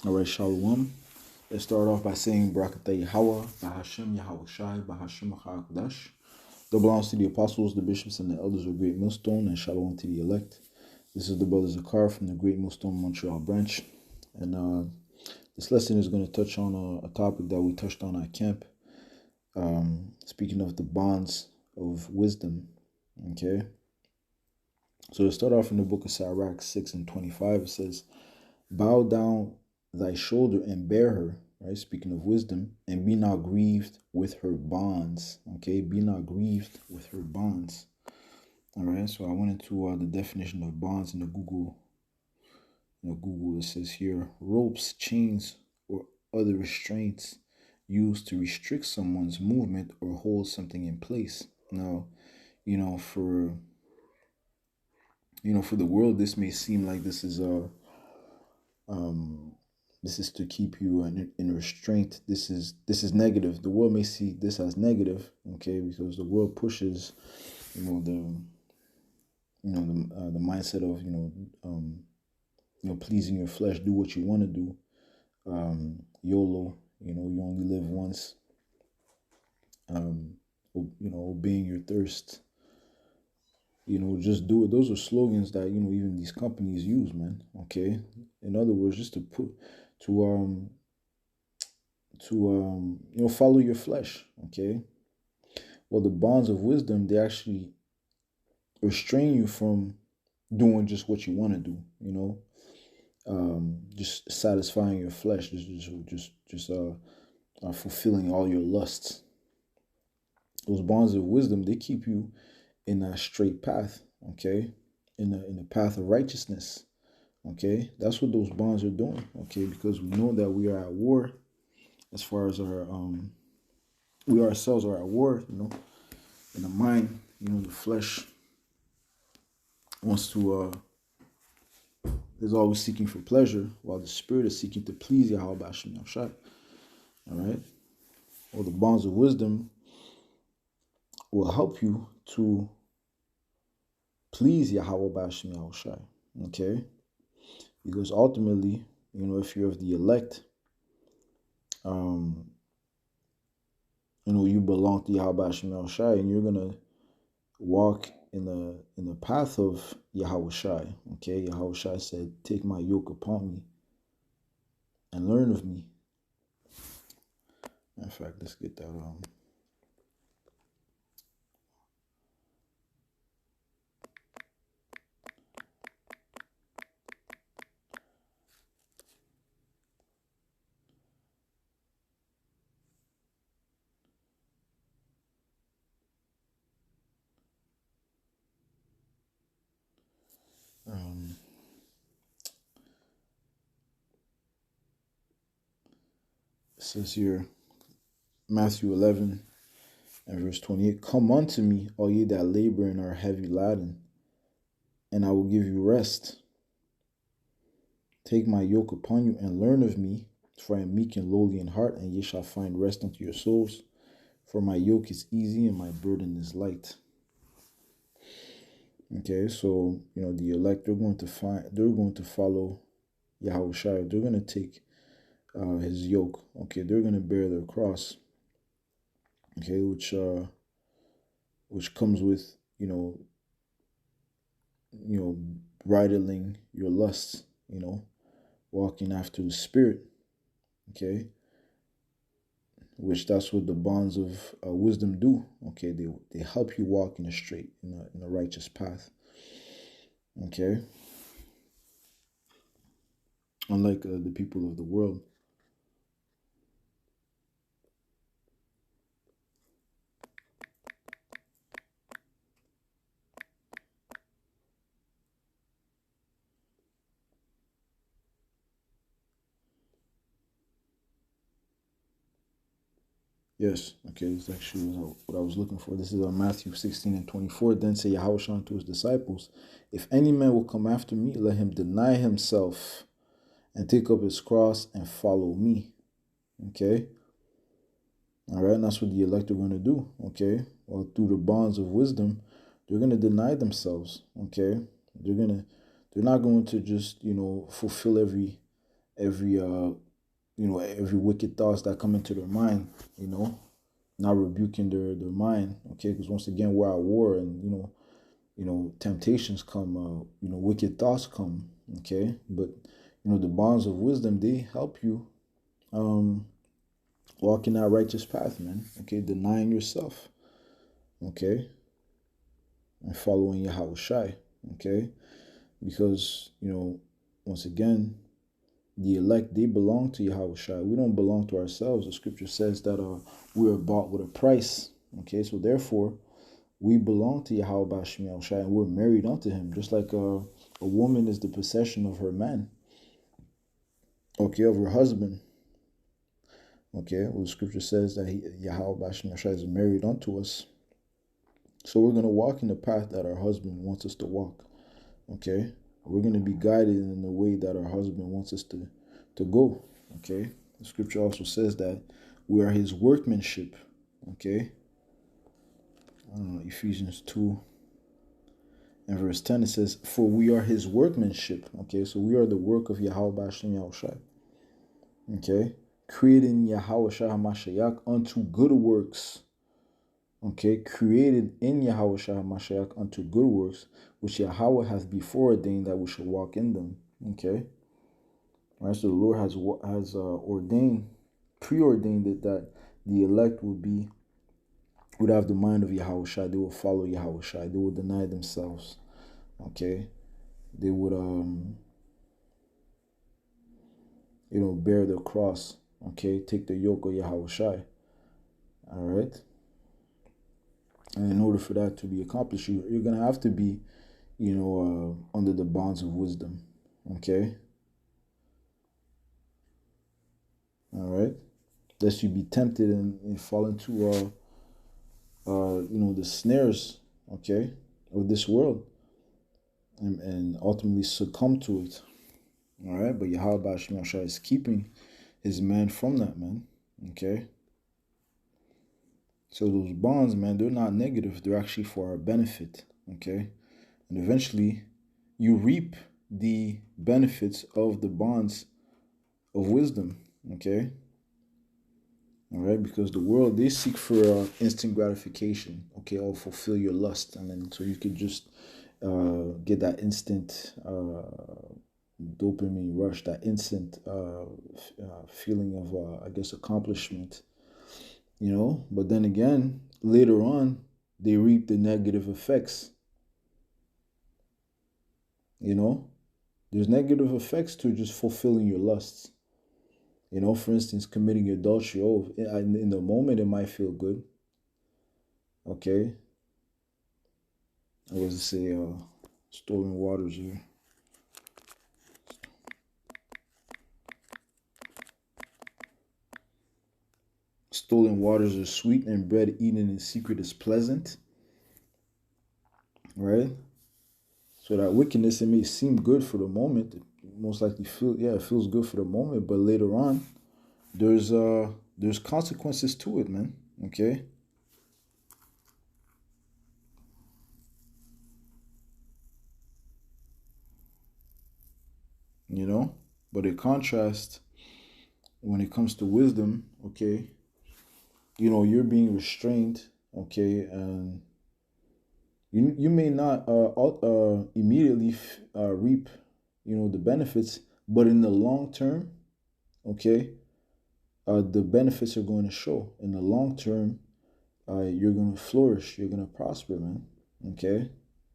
All right, Shalom. Let's start off by saying Barakatah Yahweh, Bahashem Yahweh Shai, Bahashem HaKadosh. Double honors to the apostles, the bishops, and the elders of Great Millstone, and Shalom to the elect. This is the brother Zakar from the Great Millstone Montreal branch. And this lesson is going to touch on a topic that we touched on at camp. Speaking of the bonds of wisdom. Okay. So to start off in the book of Sirach 6 and 25, it says, bow down thy shoulder and bear her, right? Speaking of wisdom, and be not grieved with her bonds. Okay, be not grieved with her bonds. All right, so I went into the definition of bonds in the Google. Google, it says here, ropes, chains, or other restraints used to restrict someone's movement or hold something in place. Now, for the world, this may seem like this is to keep you in restraint. This is negative. The world may see this as negative, okay, because the world pushes, the mindset of pleasing your flesh, do what you want to do, YOLO, you only live once, obeying your thirst, just do it. Those are slogans that even these companies use, man. Okay, in other words, just to follow your flesh. Okay, well, the bonds of wisdom, they actually restrain you from doing just what you want to do, just satisfying your flesh, just fulfilling all your lusts. Those bonds of wisdom, they keep you in a straight path, okay, in a path of righteousness. Okay, that's what those bonds are doing. Okay, because we know that we are at war as far as our we ourselves are at war, in the mind, the flesh wants to is always seeking for pleasure, while the spirit is seeking to please Yahweh Bashim Yahshai. All right. Well, the bonds of wisdom will help you to please Yahweh Bashim Yahshai. Okay. Because ultimately, if you're of the elect, you belong to Yahweh Bashim Yahshai, and you're gonna walk in the path of Yahweh Shai. Okay, Yahweh Shai said, take my yoke upon me and learn of me. In fact, let's get that it says here, Matthew 11 and verse 28, come unto me, all ye that labor and are heavy laden, and I will give you rest. Take my yoke upon you and learn of me, for I am meek and lowly in heart, and ye shall find rest unto your souls. For my yoke is easy and my burden is light. Okay, so the elect, they're going to follow Yahweh Shai. They're going to take his yoke. Okay, they're going to bear their cross. Okay, which comes with bridling your lusts. Walking after the spirit. Okay, which that's what the bonds of wisdom do. Okay, they help you walk in a straight, in a righteous path. Okay, unlike the people of the world. Yes, okay, this actually was what I was looking for. This is Matthew 16 and 24. Then say Yahweh to his disciples, if any man will come after me, let him deny himself and take up his cross and follow me. Okay? All right, and that's what the elect are going to do. Okay? Well, through the bonds of wisdom, they're going to deny themselves. Okay? They're not going to just, fulfill every every every wicked thoughts that come into their mind, not rebuking their mind, okay? Because once again, we're at war, and temptations come, wicked thoughts come, okay? But the bonds of wisdom, they help you walk in that righteous path, man. Okay, denying yourself, okay, and following Yahweh Shai, okay, because once again, the elect, they belong to Yahweh Shai. We don't belong to ourselves. The scripture says that we are bought with a price. Okay, so therefore, we belong to Yahweh Bashim Yahweh Shai, and we're married unto him, just like a woman is the possession of her man, okay, of her husband. Okay, well, the scripture says that Yahweh Bashim Yahweh Shai is married unto us. So we're going to walk in the path that our husband wants us to walk. Okay, we're going to be guided in the way that our husband wants us to go. Okay, the scripture also says that we are his workmanship. Okay, Ephesians 2 and verse 10, it says, for we are his workmanship. Okay, so we are the work of Yahweh Bashim Yahweh Shai. Okay, created in Yahweh Shai HaMashiach unto good works. Okay, created in Yahweh Shai HaMashiach unto good works, which Yahweh hath before ordained that we should walk in them. Okay, all right. So the Lord has preordained it that the elect would have the mind of Yahweh Shai. They will follow Yahweh Shai. They will deny themselves. Okay, they would bear the cross. Okay, take the yoke of Yahweh Shai. All right. And in order for that to be accomplished, you're going to have to be, under the bonds of wisdom. Okay? All right? Lest you be tempted and fall into, the snares, okay, of this world. And ultimately succumb to it. All right? But Yahweh Bashim Yahweh Shai is keeping his man from that, man. Okay? So those bonds, man, they're not negative. They're actually for our benefit, okay? And eventually, you reap the benefits of the bonds of wisdom, okay? All right, because the world, they seek for instant gratification, okay? Or fulfill your lust. And then so you could just get that instant dopamine rush, that instant feeling of, accomplishment. But then again, later on, they reap the negative effects. There's negative effects to just fulfilling your lusts. For instance, committing adultery. Oh, in the moment, it might feel good. Okay. I was to say, stolen waters here. Stolen waters are sweet, and bread eaten in secret is pleasant. Right? So that wickedness, it may seem good for the moment. It most likely it feels good for the moment, but later on, there's consequences to it, man. Okay? But in contrast, when it comes to wisdom, okay, you're being restrained, okay, and you may not immediately reap, the benefits, but in the long term, okay, the benefits are going to show. In the long term, you're going to flourish, you're going to prosper, man, okay,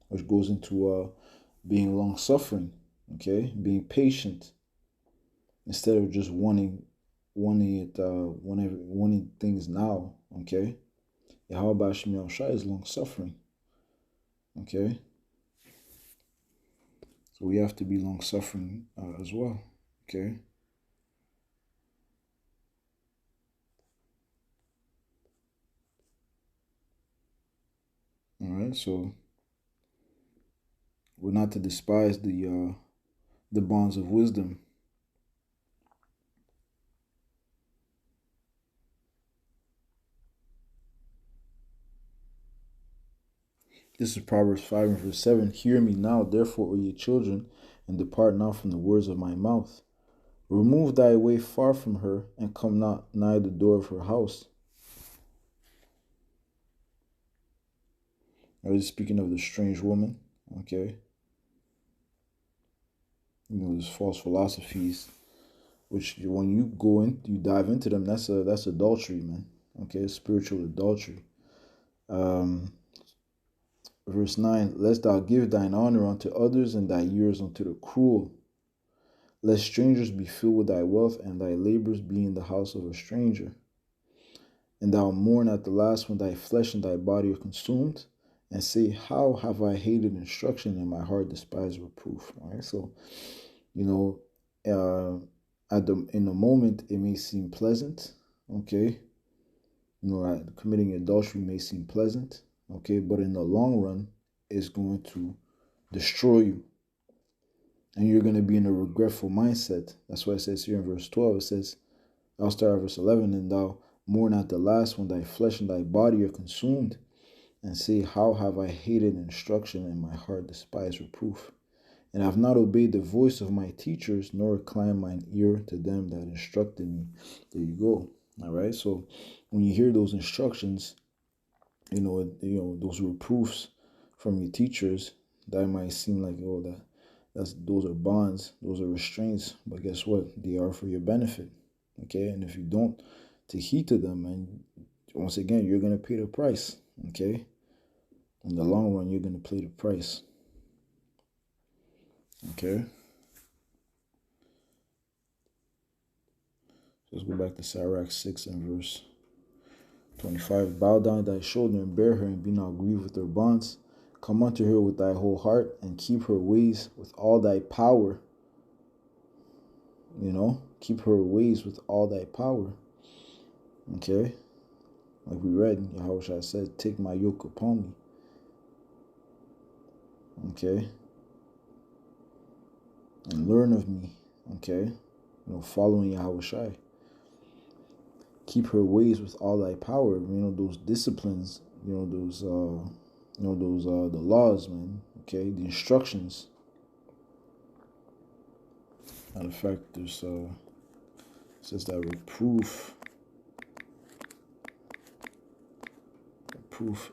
which goes into being long-suffering, okay, being patient, instead of just wanting things now, okay. Yahweh Bashim Yahweh Shai is long-suffering, okay. So we have to be long-suffering as well, okay. All right, so we're not to despise the bonds of wisdom. This is Proverbs 5 and verse 7. Hear me now, therefore, O ye children, and depart not from the words of my mouth. Remove thy way far from her, and come not nigh the door of her house. I was speaking of the strange woman, okay? You know, there's false philosophies, which when you go in, you dive into them, that's adultery, man. Okay, spiritual adultery. Verse 9, lest thou give thine honor unto others and thy years unto the cruel. Lest strangers be filled with thy wealth, and thy labors be in the house of a stranger. And thou mourn at the last when thy flesh and thy body are consumed, and say, how have I hated instruction, and my heart despised reproof. All right, so, you know, in the moment, it may seem pleasant, okay? You know, committing adultery may seem pleasant, okay? But in the long run, it's going to destroy you. And you're going to be in a regretful mindset. That's why it says here in verse 12, it says, I'll start at verse 11, and thou mourn at the last when thy flesh and thy body are consumed, and say, how have I hated instruction, and my heart despised reproof? And I have not obeyed the voice of my teachers, nor inclined mine ear to them that instructed me. There you go. All right. So when you hear those instructions, you know those reproofs from your teachers, that might seem like, oh, those are bonds, those are restraints. But guess what? They are for your benefit. Okay. And if you don't take heed to them, and once again, you're gonna pay the price. Okay. In the long run, you're gonna pay the price. Okay. Let's go back to Sirach 6 and verse 25. Bow down thy shoulder and bear her, and be not grieved with her bonds. Come unto her with thy whole heart, and keep her ways with all thy power. You know, keep her ways with all thy power. Okay. Like we read, Yahushua said, take my yoke upon me. Okay. And learn of me. Okay. You know, following Yahushua. Keep her ways with all thy power. You know, those disciplines, the laws, man. Okay, the instructions. Matter of fact, there's it says that reproof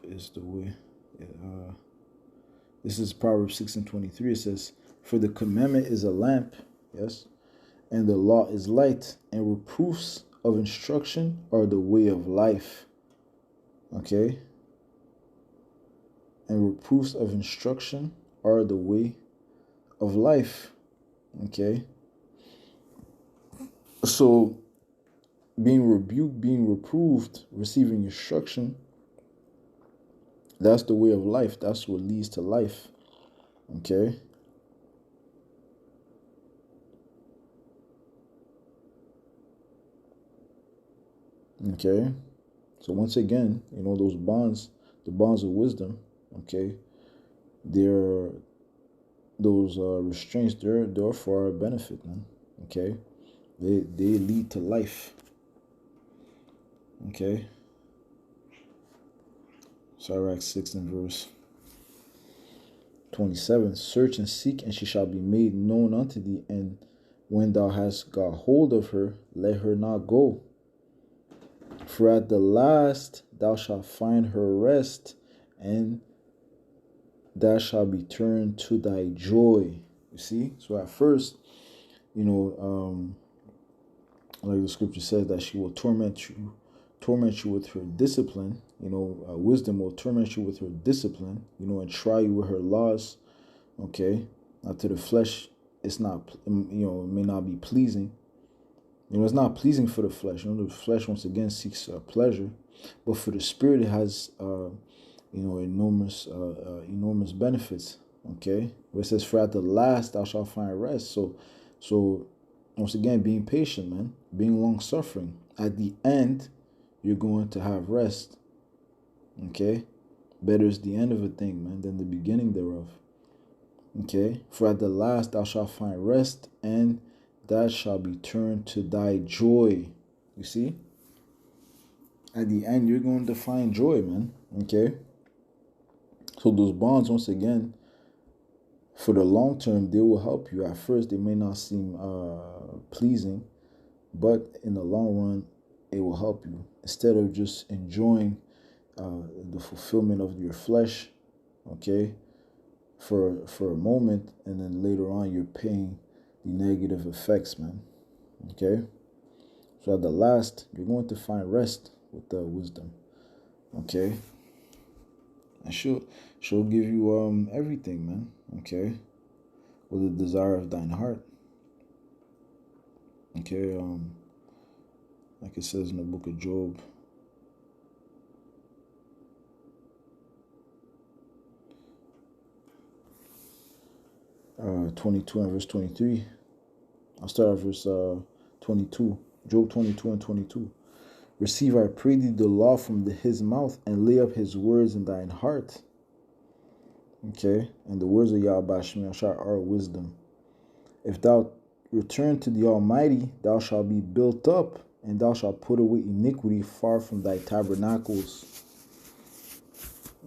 is the way. This is Proverbs 6 and 23. It says, for the commandment is a lamp, yes, and the law is light, and reproofs of instruction are the way of life. Okay. And reproofs of instruction are the way of life. Okay. So being rebuked, being reproved, receiving instruction, that's the way of life. That's what leads to life. Okay. Okay. So once again, you know, those bonds, the bonds of wisdom, okay, they're those restraints, they're for our benefit, man. Okay. They lead to life. Okay. Sirach 6 and verse 27. Search and seek, and she shall be made known unto thee. And when thou hast got hold of her, let her not go. For at the last thou shalt find her rest, and that shall be turned to thy joy. You see? So at first, you know, like the scripture says, that she will torment you with her discipline. You know, wisdom will torment you with her discipline, you know, and try you with her laws. Okay. Now to the flesh, it's not, you know, it may not be pleasing. You know, it's not pleasing for the flesh. You know, the flesh, once again, seeks pleasure. But for the spirit, it has, you know, enormous benefits. Okay. Where it says, for at the last thou shalt find rest. So once again, being patient, man, being long suffering. At the end, you're going to have rest. Okay. Better is the end of a thing, man, than the beginning thereof. Okay. For at the last thou shalt find rest, and that shall be turned to thy joy. You see? At the end, you're going to find joy, man. Okay? So those bonds, once again, For the long term, they will help you. At first, they may not seem pleasing, but in the long run, it will help you. Instead of just enjoying the fulfillment of your flesh, okay, for a moment, and then later on you're paying the negative effects, man. Okay, so at the last, you're going to find rest with the wisdom. Okay, and she'll give you everything, man. Okay, with the desire of thine heart. Okay, like it says in the book of Job. 22 and verse 23. I'll start at verse 22. Job 22 and 22. Receive, I pray thee, the law from his mouth, and lay up his words in thine heart. Okay, and the words of Yahweh Shem Yahshua are wisdom. If thou return to the Almighty, thou shalt be built up, and thou shalt put away iniquity far from thy tabernacles.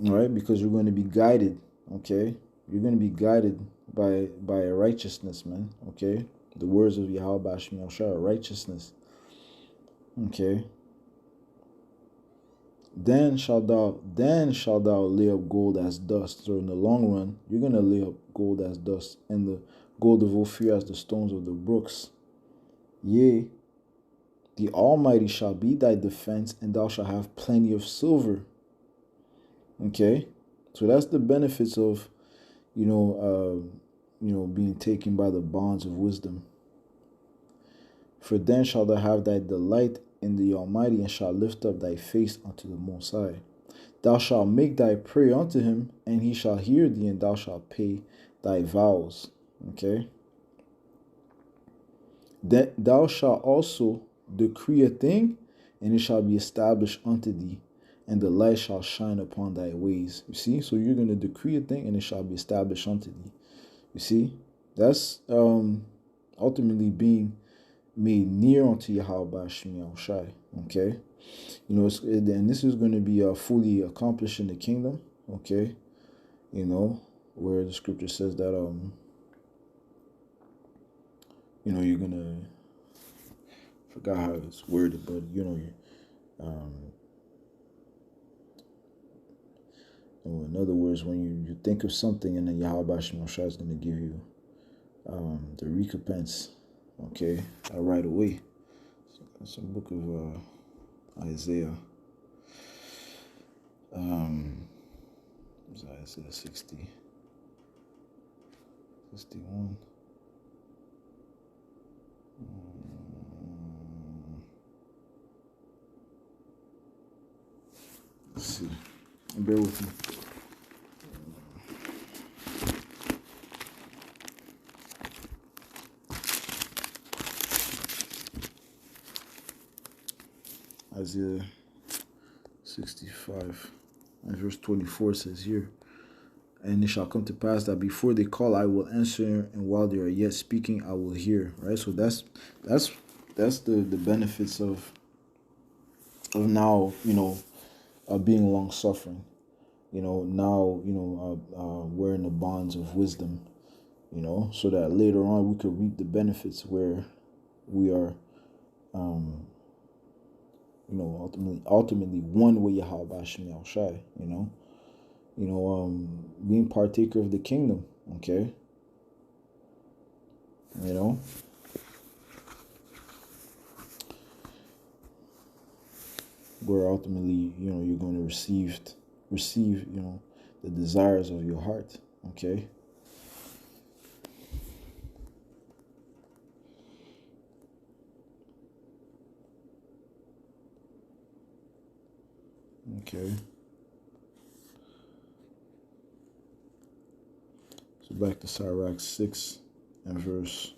All right, because you're going to be guided. Okay, you're going to be guided by righteousness, man. Okay, the words of Yahweh Bashim Yahshua, righteousness. Okay. Then shalt thou lay up gold as dust. So in the long run, you're gonna lay up gold as dust, and the gold of Ophir as the stones of the brooks. Yea, the Almighty shall be thy defense, and thou shalt have plenty of silver. Okay, so that's the benefits of, being taken by the bonds of wisdom. For then shalt thou have thy delight in the Almighty, and shalt lift up thy face unto the Most High. Thou shalt make thy prayer unto him, and he shall hear thee, and thou shalt pay thy vows. Okay. That thou shalt also decree a thing, and it shall be established unto thee, and the light shall shine upon thy ways. You see, so you're going to decree a thing, and it shall be established unto thee. You see, that's ultimately being made near unto Yahweh Shem Shai. Okay, and this is going to be fully accomplished in the kingdom. Okay, where the scripture says that you're gonna, forgot how it's worded, but in other words, when you think of something, and then Yahweh Shem Shai is going to give you the recompense. Okay, right away. So that's the book of Isaiah. Isaiah 60, 61. Let's see. Bear with me. Isaiah 65 and verse 24 says here, and it shall come to pass that before they call, I will answer, and while they are yet speaking, I will hear. Right. So that's the benefits of now being long suffering. Now we're in the bonds of wisdom. So that later on we could reap the benefits where we are ultimately one with Yahweh Shem Shai, being partaker of the kingdom, okay? Where ultimately, you're going to receive, the desires of your heart, okay? Okay. So back to Sirach 6 and verse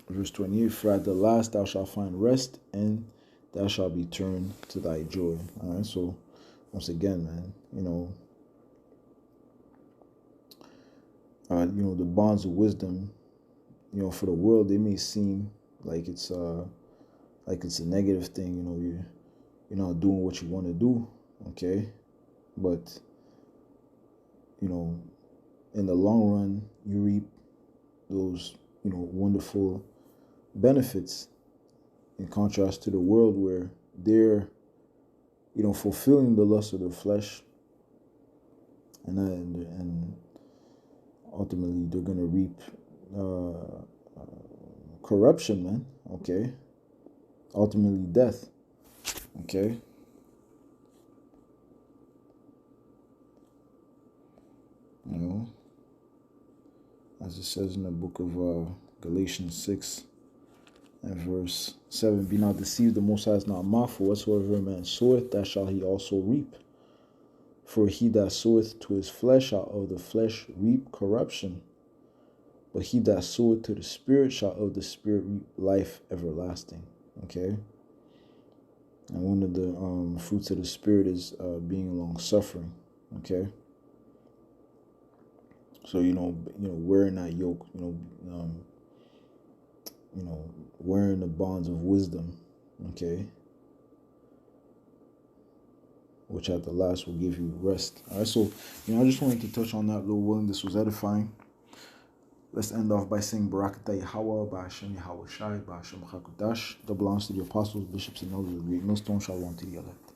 28. For at the last thou shalt find rest, and thou shalt be turned to thy joy. All right. So once again, man, the bonds of wisdom, for the world, they may seem like it's a negative thing. You're not doing what you want to do, okay? But you know, in the long run, you reap those, wonderful benefits, in contrast to the world where they're, fulfilling the lust of their flesh, and ultimately they're gonna reap corruption, man. Okay, ultimately death. Okay, you know, as it says in the book of Galatians 6 and verse 7, be not deceived, the Most High is not mocked, for whatsoever a man soweth, that shall he also reap. For he that soweth to his flesh shall of the flesh reap corruption, but he that soweth to the Spirit shall of the Spirit reap life everlasting. Okay? And one of the fruits of the Spirit is being long suffering. Okay? So, wearing that yoke, wearing the bonds of wisdom, okay, which at the last will give you rest. All right, so, I just wanted to touch on that, Lord willing. This was edifying. Let's end off by saying Barakatah Yahweh, Ba'ashem Yahweh Shai, Ba'ashem Chakudash. That belongs to the apostles, bishops, and elders of the Great Millstone. Shalom to the elect.